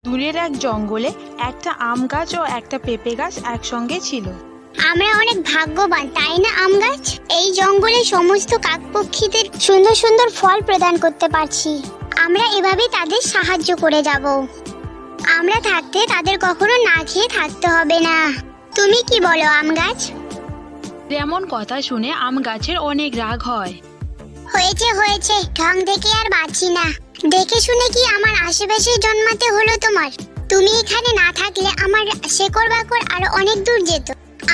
দূরের এক জঙ্গলে একটা আম গাছ ও একটা পেঁপে গাছ একসঙ্গে ছিল। আমরা অনেক ভাগ্যবান, তাই না আম গাছ? এই জঙ্গলে সমস্ত কাকপক্ষীদের সুন্দর সুন্দর ফল প্রদান করতে পারছি। আমরা এভাবে তাদের সাহায্য করে যাব। আমরা থাকতে তাদের কখনো না খেয়ে থাকতে হবে না। তুমি কি বলো আম গাছ? এমন কথা শুনে আম গাছের অনেক রাগ হয়। হয়েছে হয়েছে, ঢং দেখে আর বাঁচি না। দেখে শুনে কি আমার আশেপাশে জন্মাতে হলো তোমার? তুমি এখানে না থাকলে আমার শেকড় বাকড় আরো অনেক দূর যেত।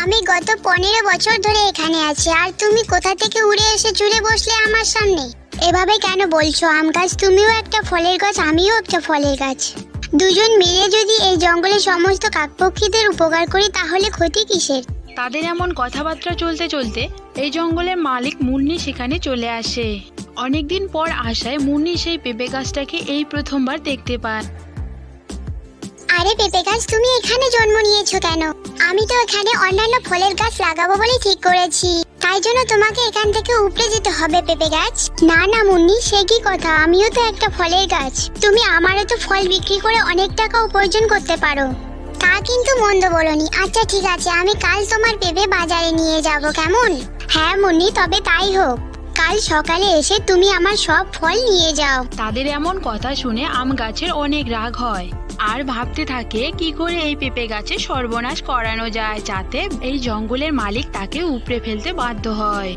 আমি গত 15 বছর ধরে এখানে আছি, আর তুমি কোথা থেকে উড়ে এসে চলে বসলে আমার সামনে? এভাবে কেন বলছো আম গাছ? তুমিও একটা ফলের গাছ, আমিও একটা ফলের গাছ। দুজন মিলে যদি এই জঙ্গলের সমস্ত কাকপক্ষীদের উপকার করি তাহলে ক্ষতি কিসের? তাদের এমন কথাবার্তা চলতে চলতে এই জঙ্গলের মালিক মুন্নি সেখানে চলে আসে। অনেকদিন পর আসায় মুন্নি সেই পেঁপে গাছটাকে এই প্রথমবার দেখতে পায়। আরে পেঁপে গাছ, তুমি এখানে জন্ম নিয়েছো কেন? আমি তো এখানে অন্যান্য ফলের গাছ লাগাবো বলে ঠিক করেছি, তাই জন্য তোমাকে এখান থেকে উপড়ে যেতে হবে পেঁপে গাছ। না না মুন্নি, সে কি কথা? আমিও তো একটা ফলের গাছ। তুমি আমারও তো ফল বিক্রি করে অনেক টাকা উপার্জন করতে পারো। তা কিন্তু মন্দ বলনি। আচ্ছা ঠিক আছে, আমি কাল তোমার পেঁপে বাজারে নিয়ে যাব, কেমন? হ্যাঁ মুন্নি, তবে তাই হোক। কাল সকালে এসে তুমি আমার সব ফল নিয়ে যাও। তাদের এমন কথা শুনে আম গাছের অনেক রাগ হয় আর ভাবতে থাকে কি করে এই পেঁপে গাছের সর্বনাশ করানো যায়, যাতে এই জঙ্গলের মালিক তাকে উপড়ে ফেলতে বাধ্য হয়।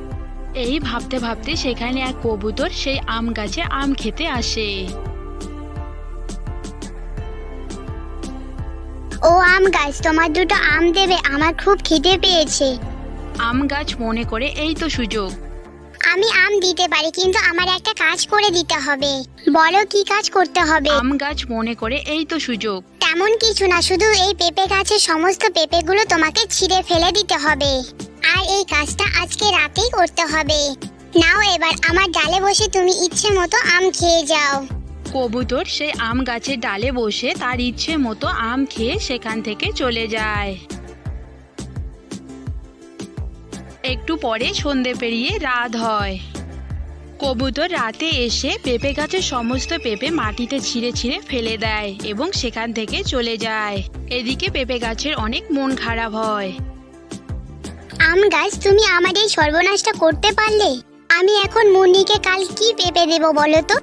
এই ভাবতে ভাবতে সেখানে এক কবুতর সেই আম গাছে আম খেতে আসে। ও আম গাছ, তোমার দুটো আম দেবে? আমার খুব খিদে পেয়েছে। আম গাছ মনে করে এই তো সুযোগ। আমি আম দিতে পারি, কিন্তু আমার একটা কাজ করে দিতে হবে। বলো কি কাজ করতে হবে? আম গাছ মনে করে এই তো সুযোগ। তেমন কিছু না, শুধু এই পেঁপে গাছের সমস্ত পেঁপেগুলো তোমাকে ছিঁড়ে ফেলে দিতে হবে। আর এই কাজটা আজকে রাতেই করতে হবে। নাও এবার আমার ডালে বসে তুমি ইচ্ছে মতো আম খেয়ে যাও। কবুতর সেই আম গাছের ডালে বসে তার ইচ্ছে মতো আম খেয়ে সেখান থেকে চলে যায়। একটু পরে সন্ধে পেরিয়ে রাত হয়। কবুতর রাতে এসে পেঁপে গাছের সমস্ত পেঁপে মাটিতে ছিঁড়ে ছিঁড়ে ফেলে দেয় এবং সেখান থেকে চলে যায়। এদিকে পেঁপে গাছের অনেক মন খারাপ হয়। আম গাছ, তুমি আমার এই সর্বনাশটা করতে পারলে। আমি এখন মুন্নিকে কাল কি পেঁপে দেব বলো তো?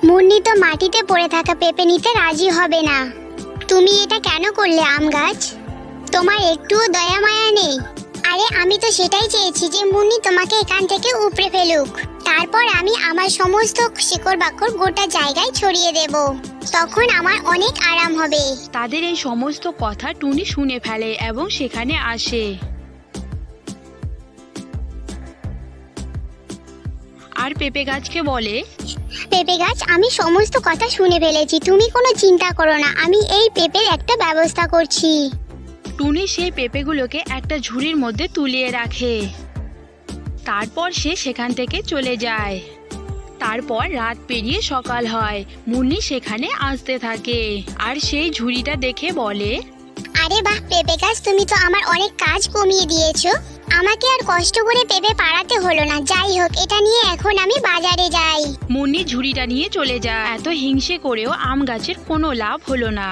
মুন্নি তো মাটিতে পড়ে থাকা পেঁপে নিতে রাজি হবে না। তুমি এটা কেন করলে আম গাছ? তোমার একটুও দয়া মায়া নেই? আরে আমি তো সেটাই চেয়েছি যে মুন্নি তোমাকে এখান থেকে উপড়ে ফেলুক, তারপর আমি আমার সমস্ত শিকড় বাকড় গোটা জায়গায় ছড়িয়ে দেব। তখন আমার অনেক আরাম হবে। তাদের এই সমস্ত কথা টুনি শুনে ফেলে এবং সেখানে আসে। আর পেঁপে গাছকে বলে, পেঁপে গাছ, আমি সমস্ত কথা শুনে ফেলেছি, তুমি কোনো চিন্তা করো না। আমি এই পেঁপের একটা ব্যবস্থা করছি। টুনি সেই পেঁপেগুলোকে একটা ঝুড়ির মধ্যে তুলিয়ে রাখে। তারপর সে সেখান থেকে চলে যায়। তারপর রাত পেরিয়ে সকাল হয়। মুন্নি সেখানে আসতে থাকে আর সেই ঝুড়িটা দেখে বলে, আরে বাহ পেঁপে গাছ, তুমি তো আমার অনেক কাজ কমিয়ে দিয়েছো। আমাকে আর কষ্ট করে পেঁপে পাড়াতে হলো না। যাই হোক, এটা নিয়ে এখন আমি বাজারে যাই। মুন্নি ঝুড়িটা নিয়ে চলে যায়। এত হিংসে করেও আম গাছের কোনো লাভ হলো না।